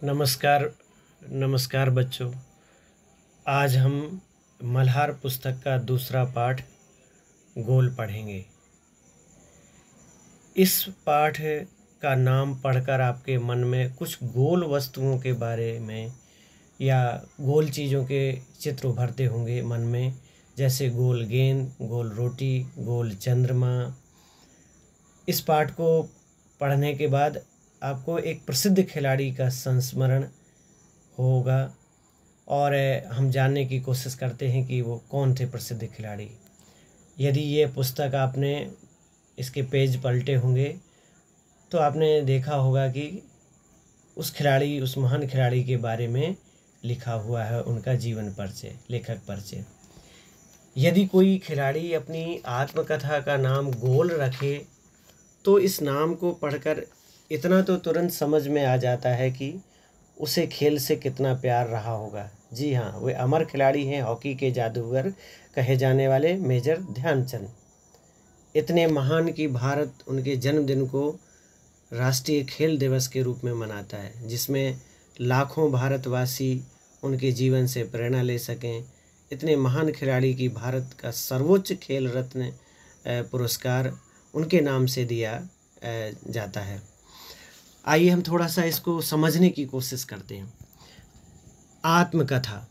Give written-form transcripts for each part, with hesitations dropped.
नमस्कार। नमस्कार बच्चों। आज हम मल्हार पुस्तक का दूसरा पाठ गोल पढ़ेंगे। इस पाठ का नाम पढ़कर आपके मन में कुछ गोल वस्तुओं के बारे में या गोल चीज़ों के चित्र उभरते होंगे मन में, जैसे गोल गेंद, गोल रोटी, गोल चंद्रमा। इस पाठ को पढ़ने के बाद आपको एक प्रसिद्ध खिलाड़ी का संस्मरण होगा और हम जानने की कोशिश करते हैं कि वो कौन थे प्रसिद्ध खिलाड़ी। यदि ये पुस्तक आपने इसके पेज पलटे होंगे तो आपने देखा होगा कि उस महान खिलाड़ी के बारे में लिखा हुआ है, उनका जीवन परिचय, लेखक परिचय। यदि कोई खिलाड़ी अपनी आत्मकथा का नाम गोल रखे तो इस नाम को पढ़कर इतना तो तुरंत समझ में आ जाता है कि उसे खेल से कितना प्यार रहा होगा। जी हाँ, वे अमर खिलाड़ी हैं, हॉकी के जादूगर कहे जाने वाले मेजर ध्यानचंद। इतने महान कि भारत उनके जन्मदिन को राष्ट्रीय खेल दिवस के रूप में मनाता है, जिसमें लाखों भारतवासी उनके जीवन से प्रेरणा ले सकें। इतने महान खिलाड़ी की भारत का सर्वोच्च खेल रत्न पुरस्कार उनके नाम से दिया जाता है। आइए हम थोड़ा सा इसको समझने की कोशिश करते हैं। आत्मकथा,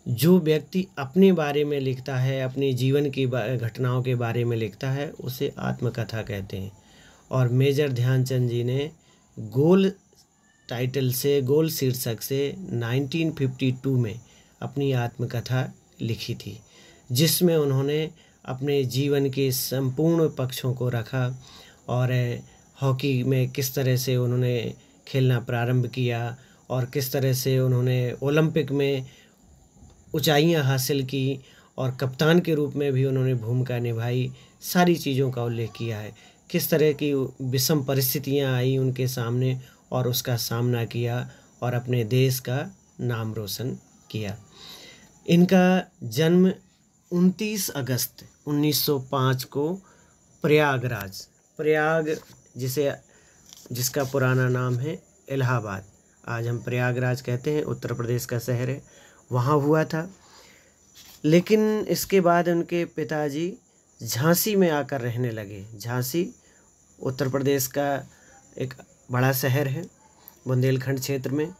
जो व्यक्ति अपने बारे में लिखता है, अपने जीवन की घटनाओं के बारे में लिखता है, उसे आत्मकथा कहते हैं। और मेजर ध्यानचंद जी ने गोल टाइटल से, गोल शीर्षक से 1952 में अपनी आत्मकथा लिखी थी, जिसमें उन्होंने अपने जीवन के संपूर्ण पक्षों को रखा और हॉकी में किस तरह से उन्होंने खेलना प्रारंभ किया और किस तरह से उन्होंने ओलंपिक में ऊंचाइयां हासिल की और कप्तान के रूप में भी उन्होंने भूमिका निभाई। सारी चीज़ों का उल्लेख किया है, किस तरह की विषम परिस्थितियां आई उनके सामने और उसका सामना किया और अपने देश का नाम रोशन किया। इनका जन्म 29 अगस्त 1905 को प्रयाग जिसका पुराना नाम है इलाहाबाद, आज हम प्रयागराज कहते हैं, उत्तर प्रदेश का शहर है, वहाँ हुआ था। लेकिन इसके बाद उनके पिताजी झांसी में आकर रहने लगे। झांसी उत्तर प्रदेश का एक बड़ा शहर है, बुंदेलखंड क्षेत्र में।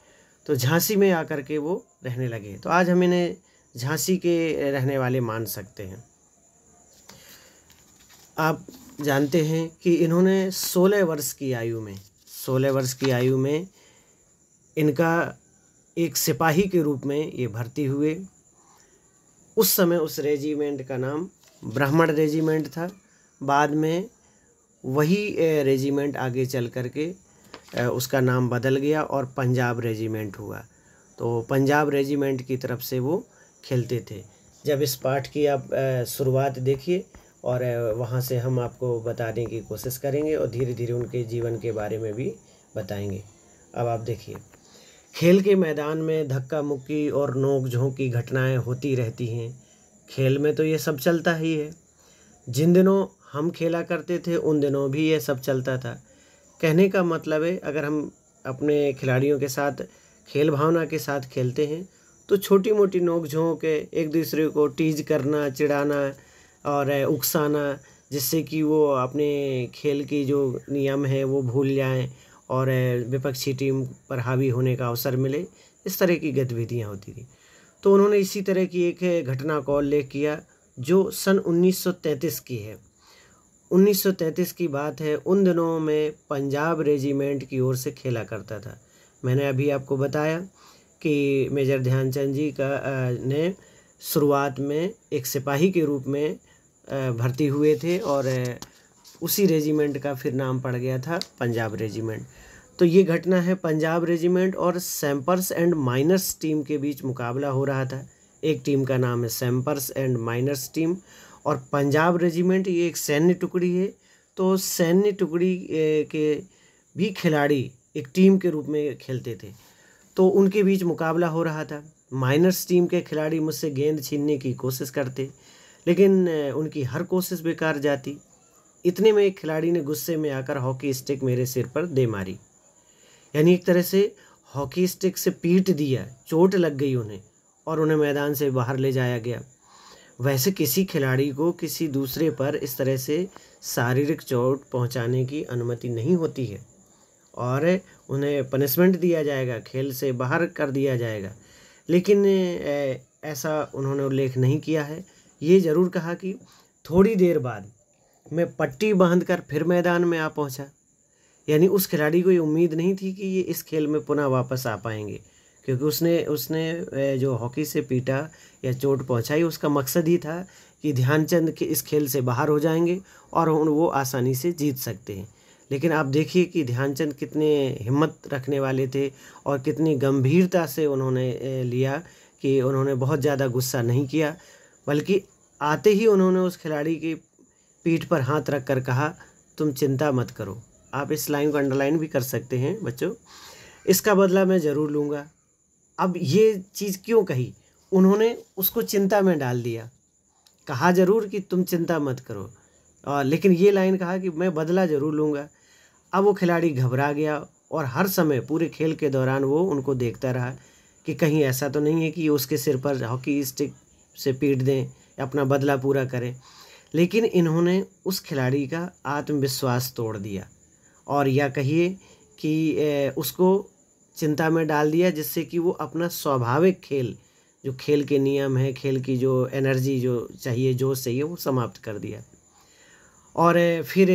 तो झांसी में आकर के वो रहने लगे, तो आज हम इन्हें झांसी के रहने वाले मान सकते हैं। आप जानते हैं कि इन्होंने 16 वर्ष की आयु में इनका एक सिपाही के रूप में ये भर्ती हुए। उस समय उस रेजिमेंट का नाम ब्राह्मण रेजिमेंट था। बाद में वही रेजिमेंट आगे चल करके उसका नाम बदल गया और पंजाब रेजिमेंट हुआ। तो पंजाब रेजिमेंट की तरफ से वो खेलते थे। जब इस पाठ की आप शुरुआत देखिए और वहाँ से हम आपको बताने की कोशिश करेंगे और धीरे धीरे उनके जीवन के बारे में भी बताएंगे। अब आप देखिए, खेल के मैदान में धक्का मुक्की और नोक झोंक की घटनाएं होती रहती हैं। खेल में तो ये सब चलता ही है। जिन दिनों हम खेला करते थे उन दिनों भी ये सब चलता था। कहने का मतलब है, अगर हम अपने खिलाड़ियों के साथ खेल भावना के साथ खेलते हैं तो छोटी मोटी नोक झोंक, एक दूसरे को टीज करना, चिढ़ाना और उकसाना, जिससे कि वो अपने खेल की जो नियम है वो भूल जाएं और विपक्षी टीम पर हावी होने का अवसर मिले, इस तरह की गतिविधियां होती थी। तो उन्होंने इसी तरह की एक घटना का उल्लेख किया जो सन 1933 की है। 1933 की बात है। उन दिनों में पंजाब रेजिमेंट की ओर से खेला करता था। मैंने अभी आपको बताया कि मेजर ध्यानचंद जी ने शुरुआत में एक सिपाही के रूप में भर्ती हुए थे और उसी रेजिमेंट का फिर नाम पड़ गया था पंजाब रेजिमेंट। तो ये घटना है, पंजाब रेजिमेंट और सैम्पर्स एंड माइनर्स टीम के बीच मुकाबला हो रहा था। एक टीम का नाम है सैम्पर्स एंड माइनर्स टीम और पंजाब रेजिमेंट ये एक सैन्य टुकड़ी है। तो सैन्य टुकड़ी के भी खिलाड़ी एक टीम के रूप में खेलते थे, तो उनके बीच मुकाबला हो रहा था। माइनर्स टीम के खिलाड़ी मुझसे गेंद छीनने की कोशिश करते, लेकिन उनकी हर कोशिश बेकार जाती। इतने में एक खिलाड़ी ने गुस्से में आकर हॉकी स्टिक मेरे सिर पर दे मारी। यानी एक तरह से हॉकी स्टिक से पीट दिया, चोट लग गई उन्हें और उन्हें मैदान से बाहर ले जाया गया। वैसे किसी खिलाड़ी को किसी दूसरे पर इस तरह से शारीरिक चोट पहुंचाने की अनुमति नहीं होती है और उन्हें पनिशमेंट दिया जाएगा, खेल से बाहर कर दिया जाएगा। लेकिन ऐसा उन्होंने उल्लेख नहीं किया है। ये ज़रूर कहा कि थोड़ी देर बाद मैं पट्टी बांधकर फिर मैदान में आ पहुंचा। यानी उस खिलाड़ी को ये उम्मीद नहीं थी कि ये इस खेल में पुनः वापस आ पाएंगे, क्योंकि उसने जो हॉकी से पीटा या चोट पहुंचाई उसका मकसद ही था कि ध्यानचंद के इस खेल से बाहर हो जाएंगे और वो आसानी से जीत सकते हैं। लेकिन आप देखिए कि ध्यानचंद कितने हिम्मत रखने वाले थे और कितनी गंभीरता से उन्होंने लिया कि उन्होंने बहुत ज़्यादा गुस्सा नहीं किया, बल्कि आते ही उन्होंने उस खिलाड़ी की पीठ पर हाथ रख कर कहा, तुम चिंता मत करो। आप इस लाइन को अंडरलाइन भी कर सकते हैं बच्चों, इसका बदला मैं ज़रूर लूँगा। अब ये चीज़ क्यों कही? उन्होंने उसको चिंता में डाल दिया। कहा ज़रूर कि तुम चिंता मत करो, और लेकिन ये लाइन कहा कि मैं बदला ज़रूर लूँगा। अब वो खिलाड़ी घबरा गया और हर समय पूरे खेल के दौरान वो उनको देखता रहा कि कहीं ऐसा तो नहीं है कि ये उसके सिर पर हॉकी स्टिक से पीट दें, अपना बदला पूरा करें। लेकिन इन्होंने उस खिलाड़ी का आत्मविश्वास तोड़ दिया और या कहिए कि उसको चिंता में डाल दिया, जिससे कि वो अपना स्वाभाविक खेल, जो खेल के नियम है, खेल की जो एनर्जी जो चाहिए, जोश चाहिए, वो समाप्त कर दिया। और फिर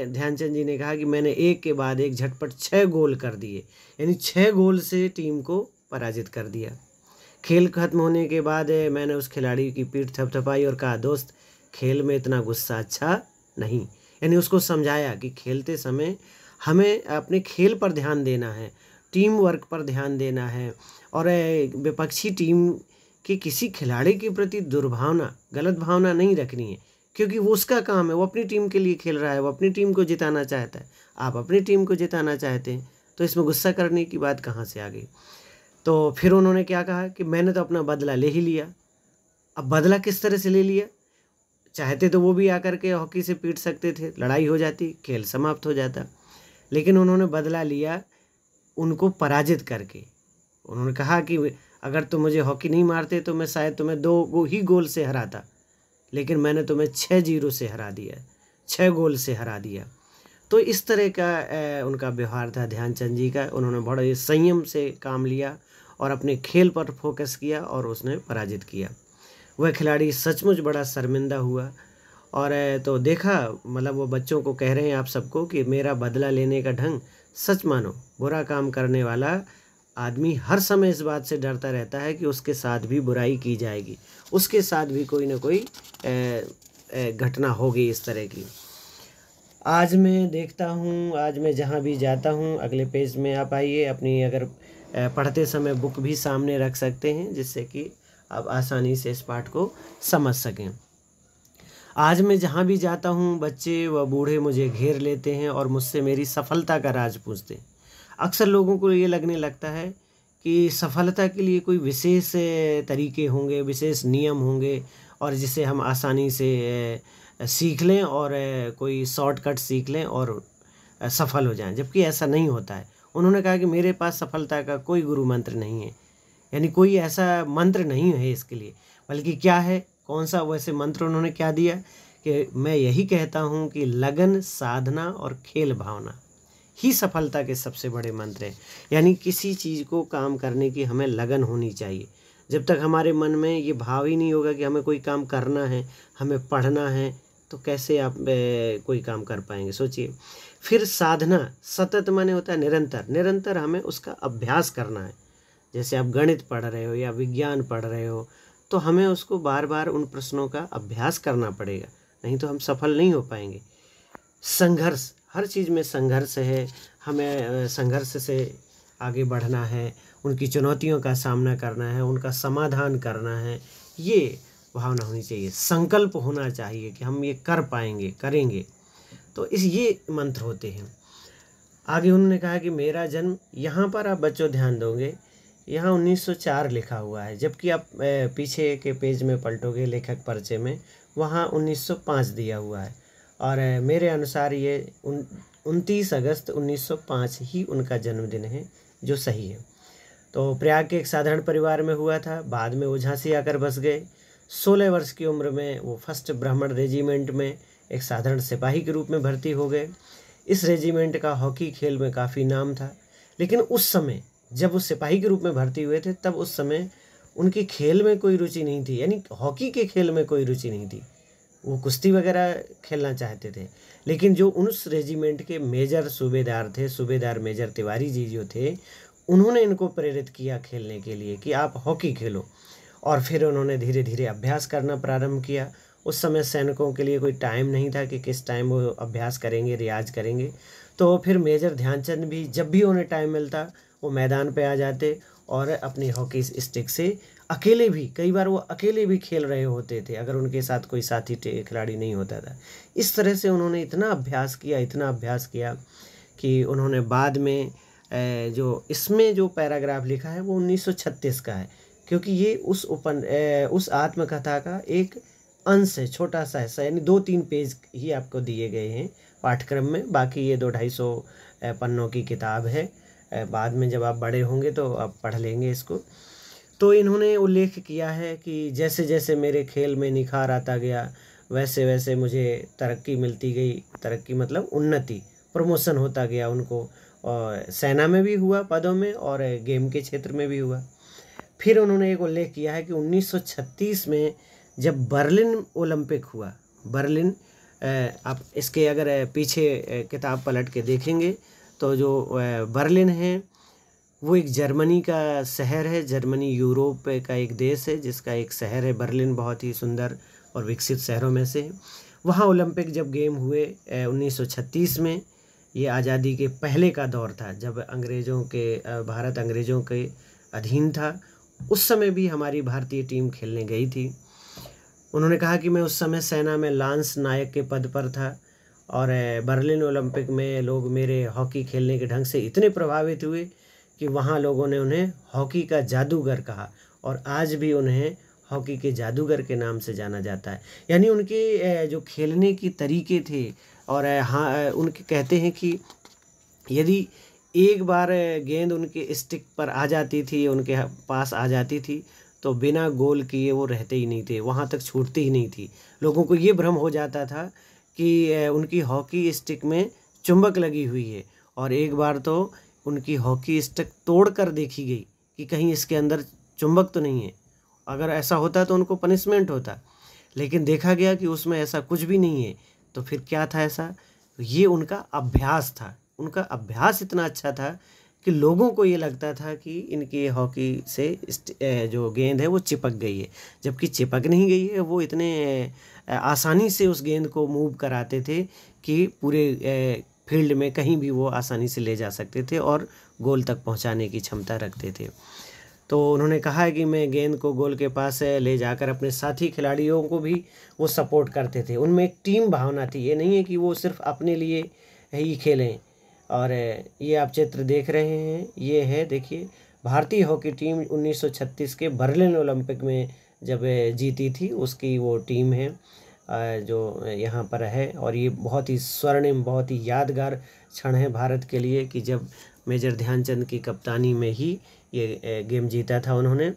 ध्यानचंद जी ने कहा कि मैंने एक के बाद एक झटपट 6 गोल कर दिए, यानी 6 गोल से टीम को पराजित कर दिया। खेल खत्म होने के बाद मैंने उस खिलाड़ी की पीठ थपथपाई और कहा, दोस्त खेल में इतना गुस्सा अच्छा नहीं। यानी उसको समझाया कि खेलते समय हमें अपने खेल पर ध्यान देना है, टीम वर्क पर ध्यान देना है और विपक्षी टीम के किसी खिलाड़ी के प्रति दुर्भावना, गलत भावना नहीं रखनी है, क्योंकि वो उसका काम है, वो अपनी टीम के लिए खेल रहा है, वो अपनी टीम को जिताना चाहता है। आप अपनी टीम को जिताना चाहते हैं, तो इसमें गुस्सा करने की बात कहाँ से आ गई? तो फिर उन्होंने क्या कहा कि मैंने तो अपना बदला ले ही लिया। अब बदला किस तरह से ले लिया? चाहते तो वो भी आकर के हॉकी से पीट सकते थे, लड़ाई हो जाती, खेल समाप्त हो जाता, लेकिन उन्होंने बदला लिया उनको पराजित करके। उन्होंने कहा कि अगर तुम मुझे हॉकी नहीं मारते तो मैं शायद तुम्हें 2 ही गोल से हराता, लेकिन मैंने तुम्हें 6-0 से हरा दिया, 6 गोल से हरा दिया। तो इस तरह का उनका व्यवहार था ध्यानचंद जी का। उन्होंने बड़े संयम से काम लिया और अपने खेल पर फोकस किया और उसने पराजित किया। वह खिलाड़ी सचमुच बड़ा शर्मिंदा हुआ और तो देखा, मतलब वो बच्चों को कह रहे हैं आप सबको कि मेरा बदला लेने का ढंग सच मानो, बुरा काम करने वाला आदमी हर समय इस बात से डरता रहता है कि उसके साथ भी बुराई की जाएगी, उसके साथ भी कोई ना कोई घटना होगी इस तरह की। आज मैं देखता हूँ, आज मैं जहाँ भी जाता हूँ, अगले पेज में आप आइए, अपनी अगर पढ़ते समय बुक भी सामने रख सकते हैं, जिससे कि आप आसानी से इस पाठ को समझ सकें। आज मैं जहाँ भी जाता हूँ, बच्चे व बूढ़े मुझे घेर लेते हैं और मुझसे मेरी सफलता का राज पूछते हैं। अक्सर लोगों को ये लगने लगता है कि सफलता के लिए कोई विशेष तरीके होंगे, विशेष नियम होंगे और जिसे हम आसानी से सीख लें और कोई शॉर्टकट सीख लें और सफल हो जाएं, जबकि ऐसा नहीं होता है। उन्होंने कहा कि मेरे पास सफलता का कोई गुरु मंत्र नहीं है, यानी कोई ऐसा मंत्र नहीं है इसके लिए, बल्कि क्या है, कौन सा वैसे मंत्र उन्होंने क्या दिया कि मैं यही कहता हूँ कि लगन, साधना और खेल भावना ही सफलता के सबसे बड़े मंत्र हैं। यानी किसी चीज़ को काम करने की हमें लगन होनी चाहिए। जब तक हमारे मन में ये भाव ही नहीं होगा कि हमें कोई काम करना है, हमें पढ़ना है, तो कैसे आप कोई काम कर पाएंगे, सोचिए। फिर साधना, सतत माने होता है निरंतर, निरंतर हमें उसका अभ्यास करना है। जैसे आप गणित पढ़ रहे हो या विज्ञान पढ़ रहे हो, तो हमें उसको बार बार उन प्रश्नों का अभ्यास करना पड़ेगा, नहीं तो हम सफल नहीं हो पाएंगे। संघर्ष, हर चीज़ में संघर्ष है, हमें संघर्ष से आगे बढ़ना है, उनकी चुनौतियों का सामना करना है, उनका समाधान करना है, ये भावना होनी चाहिए। संकल्प होना चाहिए कि हम ये कर पाएंगे, करेंगे। तो ये मंत्र होते हैं। आगे उन्होंने कहा कि मेरा जन्म, यहाँ पर आप बच्चों ध्यान दोगे, यहाँ 1904 लिखा हुआ है, जबकि आप पीछे के पेज में पलटोगे लेखक परिचय में, वहाँ 1905 दिया हुआ है और मेरे अनुसार ये 29 अगस्त 1905 ही उनका जन्मदिन है, जो सही है। तो प्रयाग के एक साधारण परिवार में हुआ था, बाद में वो झांसी आकर बस गए। 16 वर्ष की उम्र में वो फर्स्ट ब्राह्मण रेजिमेंट में एक साधारण सिपाही के रूप में भर्ती हो गए। इस रेजिमेंट का हॉकी खेल में काफ़ी नाम था, लेकिन उस समय जब वो सिपाही के रूप में भर्ती हुए थे तब उस समय उनकी खेल में कोई रुचि नहीं थी, यानी हॉकी के खेल में कोई रुचि नहीं थी। वो कुश्ती वगैरह खेलना चाहते थे, लेकिन जो उस रेजिमेंट के मेजर सूबेदार थे, सूबेदार मेजर तिवारी जी जो थे, उन्होंने इनको प्रेरित किया खेलने के लिए कि आप हॉकी खेलो। और फिर उन्होंने धीरे धीरे अभ्यास करना प्रारंभ किया। उस समय सैनिकों के लिए कोई टाइम नहीं था कि किस टाइम वो अभ्यास करेंगे, रियाज करेंगे। तो फिर मेजर ध्यानचंद भी जब भी उन्हें टाइम मिलता वो मैदान पे आ जाते और अपनी हॉकी स्टिक से अकेले भी, कई बार वो अकेले भी खेल रहे होते थे अगर उनके साथ कोई साथी खिलाड़ी नहीं होता था। इस तरह से उन्होंने इतना अभ्यास किया कि उन्होंने बाद में जो इसमें जो पैराग्राफ लिखा है वो 1936 का है, क्योंकि ये उस आत्मकथा का एक अंश है, छोटा सा हिस्सा, यानी 2-3 पेज ही आपको दिए गए हैं पाठ्यक्रम में। बाकी ये 200-250 पन्नों की किताब है। बाद में जब आप बड़े होंगे तो आप पढ़ लेंगे इसको। तो इन्होंने उल्लेख किया है कि जैसे जैसे मेरे खेल में निखार आता गया वैसे वैसे मुझे तरक्की मिलती गई। तरक्की मतलब उन्नति, प्रमोशन होता गया उनको, और सेना में भी हुआ पदों में और गेम के क्षेत्र में भी हुआ। फिर उन्होंने एक उल्लेख किया है कि 1936 में जब बर्लिन ओलंपिक हुआ, बर्लिन, आप इसके अगर पीछे किताब पलट के देखेंगे तो जो बर्लिन है वो एक जर्मनी का शहर है। जर्मनी यूरोप का एक देश है जिसका एक शहर है बर्लिन, बहुत ही सुंदर और विकसित शहरों में से। वहाँ ओलंपिक जब गेम हुए 1936 में, ये आज़ादी के पहले का दौर था जब भारत अंग्रेज़ों के अधीन था। उस समय भी हमारी भारतीय टीम खेलने गई थी। उन्होंने कहा कि मैं उस समय सेना में लांस नायक के पद पर था और बर्लिन ओलंपिक में लोग मेरे हॉकी खेलने के ढंग से इतने प्रभावित हुए कि वहाँ लोगों ने उन्हें हॉकी का जादूगर कहा और आज भी उन्हें हॉकी के जादूगर के नाम से जाना जाता है। यानी उनके जो खेलने की तरीके थे, और हाँ, उनके कहते हैं कि यदि एक बार गेंद उनके स्टिक पर आ जाती थी, उनके पास आ जाती थी, तो बिना गोल किए वो रहते ही नहीं थे, वहाँ तक छूटती ही नहीं थी। लोगों को ये भ्रम हो जाता था कि उनकी हॉकी स्टिक में चुंबक लगी हुई है, और एक बार तो उनकी हॉकी स्टिक तोड़ कर देखी गई कि कहीं इसके अंदर चुंबक तो नहीं है। अगर ऐसा होता तो उनको पनिशमेंट होता, लेकिन देखा गया कि उसमें ऐसा कुछ भी नहीं है। तो फिर क्या था ऐसा? ये उनका अभ्यास था। उनका अभ्यास इतना अच्छा था कि लोगों को ये लगता था कि इनकी हॉकी से जो गेंद है वो चिपक गई है, जबकि चिपक नहीं गई है। वो इतने आसानी से उस गेंद को मूव कराते थे कि पूरे फील्ड में कहीं भी वो आसानी से ले जा सकते थे और गोल तक पहुंचाने की क्षमता रखते थे। तो उन्होंने कहा है कि मैं गेंद को गोल के पास ले जाकर अपने साथी खिलाड़ियों को भी वो सपोर्ट करते थे। उनमें एक टीम भावना थी, ये नहीं है कि वो सिर्फ अपने लिए ही खेलें। और ये आप चित्र देख रहे हैं, ये है, देखिए, भारतीय हॉकी टीम 1936 के बर्लिन ओलंपिक में जब जीती थी उसकी वो टीम है जो यहाँ पर है। और ये बहुत ही स्वर्णिम, बहुत ही यादगार क्षण है भारत के लिए कि जब मेजर ध्यानचंद की कप्तानी में ही ये गेम जीता था उन्होंने।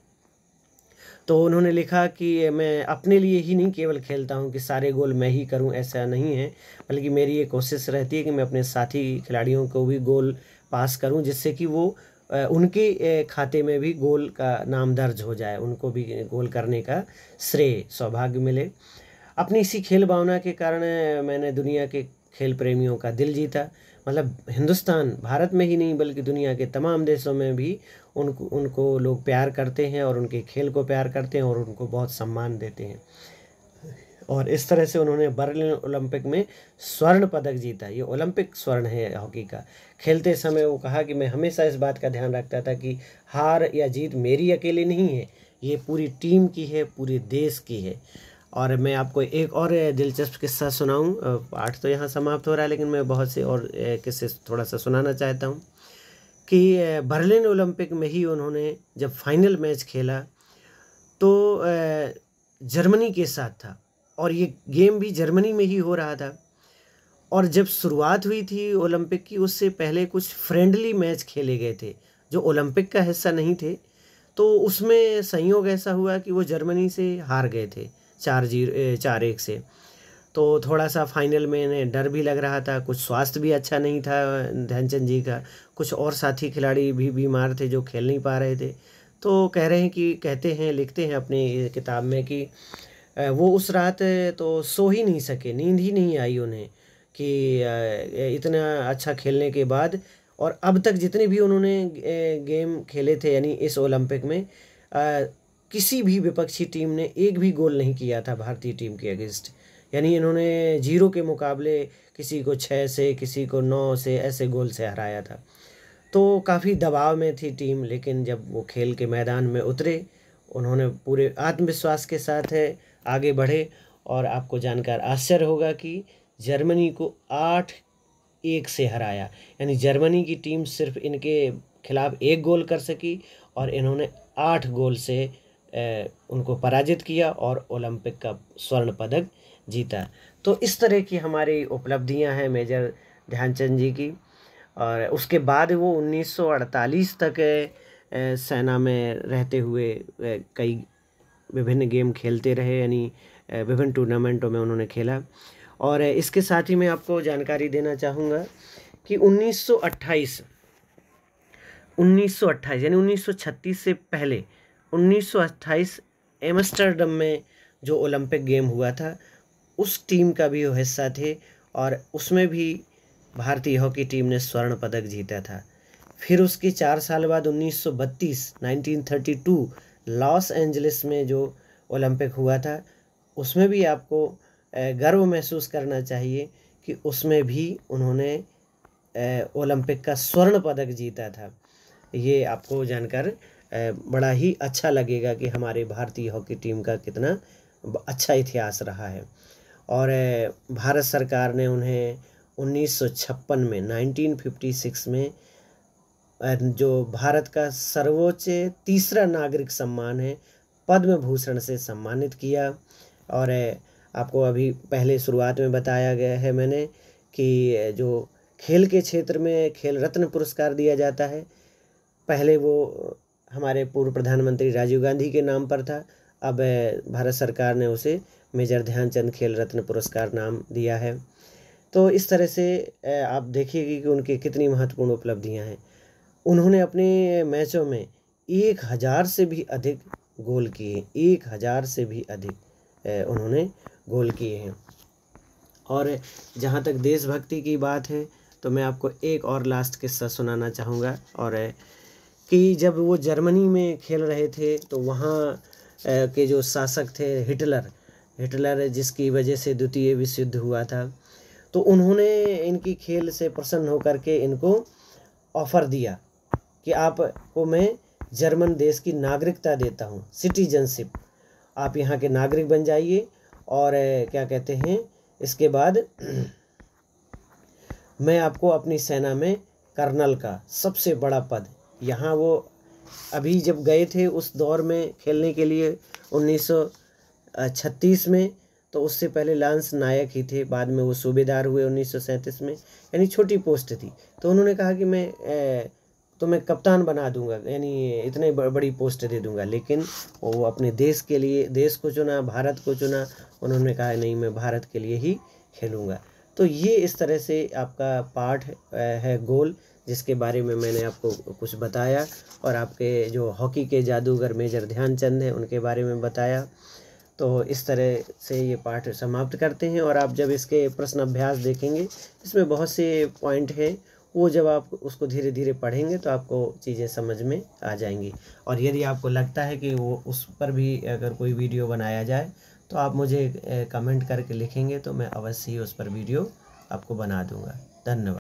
तो उन्होंने लिखा कि मैं अपने लिए ही नहीं केवल खेलता हूँ कि सारे गोल मैं ही करूँ, ऐसा नहीं है, बल्कि मेरी ये कोशिश रहती है कि मैं अपने साथी खिलाड़ियों को भी गोल पास करूँ जिससे कि वो उनके खाते में भी गोल का नाम दर्ज हो जाए, उनको भी गोल करने का श्रेय, सौभाग्य मिले। अपनी इसी खेल भावना के कारण मैंने दुनिया के खेल प्रेमियों का दिल जीता। मतलब हिंदुस्तान, भारत में ही नहीं बल्कि दुनिया के तमाम देशों में भी उनको लोग प्यार करते हैं और उनके खेल को प्यार करते हैं और उनको बहुत सम्मान देते हैं। और इस तरह से उन्होंने बर्लिन ओलंपिक में स्वर्ण पदक जीता। ये ओलंपिक स्वर्ण है हॉकी का। खेलते समय वो कहा कि मैं हमेशा इस बात का ध्यान रखता था कि हार या जीत मेरी अकेली नहीं है, ये पूरी टीम की है, पूरे देश की है। और मैं आपको एक और दिलचस्प किस्सा सुनाऊं। पाठ तो यहाँ समाप्त हो रहा है, लेकिन मैं बहुत से और किस्से थोड़ा सा सुनाना चाहता हूँ कि बर्लिन ओलंपिक में ही उन्होंने जब फाइनल मैच खेला तो जर्मनी के साथ था और ये गेम भी जर्मनी में ही हो रहा था। और जब शुरुआत हुई थी ओलंपिक की, उससे पहले कुछ फ्रेंडली मैच खेले गए थे जो ओलंपिक का हिस्सा नहीं थे, तो उसमें संयोग ऐसा हुआ कि वो जर्मनी से हार गए थे 4-1 से। तो थोड़ा सा फाइनल में इन्हें डर भी लग रहा था, कुछ स्वास्थ्य भी अच्छा नहीं था ध्यानचंद जी का, कुछ और साथी खिलाड़ी भी बीमार थे जो खेल नहीं पा रहे थे। तो कह रहे हैं कि कहते हैं, लिखते हैं अपनी किताब में कि वो उस रात तो सो ही नहीं सके, नींद ही नहीं आई उन्हें कि इतना अच्छा खेलने के बाद, और अब तक जितने भी उन्होंने गेम खेले थे यानी इस ओलंपिक में किसी भी विपक्षी टीम ने एक भी गोल नहीं किया था भारतीय टीम के अगेंस्ट। यानी इन्होंने 0 के मुकाबले किसी को 6 से, किसी को 9 से, ऐसे गोल से हराया था। तो काफ़ी दबाव में थी टीम, लेकिन जब वो खेल के मैदान में उतरे, उन्होंने पूरे आत्मविश्वास के साथ आगे बढ़े, और आपको जानकर आश्चर्य होगा कि जर्मनी को 8-1 से हराया। यानी जर्मनी की टीम सिर्फ इनके खिलाफ 1 गोल कर सकी और इन्होंने 8 गोल से उनको पराजित किया और ओलंपिक का स्वर्ण पदक जीता। तो इस तरह की हमारी उपलब्धियां हैं मेजर ध्यानचंद जी की। और उसके बाद वो 1948 तक सेना में रहते हुए कई विभिन्न गेम खेलते रहे, यानी विभिन्न टूर्नामेंटों में उन्होंने खेला। और इसके साथ ही मैं आपको जानकारी देना चाहूँगा कि 1928 यानी 1936 से पहले 1928 एम्स्टर्डम में जो ओलंपिक गेम हुआ था, उस टीम का भी वो हिस्सा थे, और उसमें भी भारतीय हॉकी टीम ने स्वर्ण पदक जीता था। फिर उसके 4 साल बाद 1932 लॉस एंजलिस में जो ओलंपिक हुआ था, उसमें भी आपको गर्व महसूस करना चाहिए कि उसमें भी उन्होंने ओलंपिक का स्वर्ण पदक जीता था। ये आपको जानकर बड़ा ही अच्छा लगेगा कि हमारे भारतीय हॉकी टीम का कितना अच्छा इतिहास रहा है। और भारत सरकार ने उन्हें 1956 में 1956 में जो भारत का सर्वोच्च तीसरा नागरिक सम्मान है पद्म भूषण से सम्मानित किया। और आपको अभी पहले शुरुआत में बताया गया है मैंने कि जो खेल के क्षेत्र में खेल रत्न पुरस्कार दिया जाता है, पहले वो हमारे पूर्व प्रधानमंत्री राजीव गांधी के नाम पर था, अब भारत सरकार ने उसे मेजर ध्यानचंद खेल रत्न पुरस्कार नाम दिया है। तो इस तरह से आप देखिएगा कि उनकी कितनी महत्वपूर्ण उपलब्धियां हैं। उन्होंने अपने मैचों में 1000 से भी अधिक गोल किए, 1000 से भी अधिक उन्होंने गोल किए हैं। और जहाँ तक देशभक्ति की बात है, तो मैं आपको एक और लास्ट किस्सा सुनाना चाहूँगा। और कि जब वो जर्मनी में खेल रहे थे, तो वहाँ के जो शासक थे हिटलर जिसकी वजह से द्वितीय विश्व युद्ध हुआ था, तो उन्होंने इनकी खेल से प्रसन्न होकर के इनको ऑफ़र दिया कि आपको मैं जर्मन देश की नागरिकता देता हूँ, सिटीजनशिप, आप यहाँ के नागरिक बन जाइए। और क्या कहते हैं, इसके बाद मैं आपको अपनी सेना में कर्नल का सबसे बड़ा पद, यहाँ वो अभी जब गए थे उस दौर में खेलने के लिए 1936 में, तो उससे पहले लांस नायक ही थे, बाद में वो सूबेदार हुए 1937 में, यानी छोटी पोस्ट थी। तो उन्होंने कहा कि मैं तुम्हें कप्तान बना दूंगा, यानी इतने बड़ी पोस्ट दे दूंगा। लेकिन वो अपने देश के लिए, देश को चुना, भारत को चुना। उन्होंने कहा नहीं, मैं भारत के लिए ही खेलूँगा। तो ये इस तरह से आपका पाठ है गोल, जिसके बारे में मैंने आपको कुछ बताया, और आपके जो हॉकी के जादूगर मेजर ध्यानचंद हैं उनके बारे में बताया। तो इस तरह से ये पाठ समाप्त करते हैं। और आप जब इसके प्रश्न अभ्यास देखेंगे, इसमें बहुत से पॉइंट हैं, वो जब आप उसको धीरे धीरे पढ़ेंगे तो आपको चीज़ें समझ में आ जाएंगी। और यदि आपको लगता है कि वो उस पर भी अगर कोई वीडियो बनाया जाए, तो आप मुझे कमेंट करके लिखेंगे, तो मैं अवश्य ही उस पर वीडियो आपको बना दूंगा। धन्यवाद।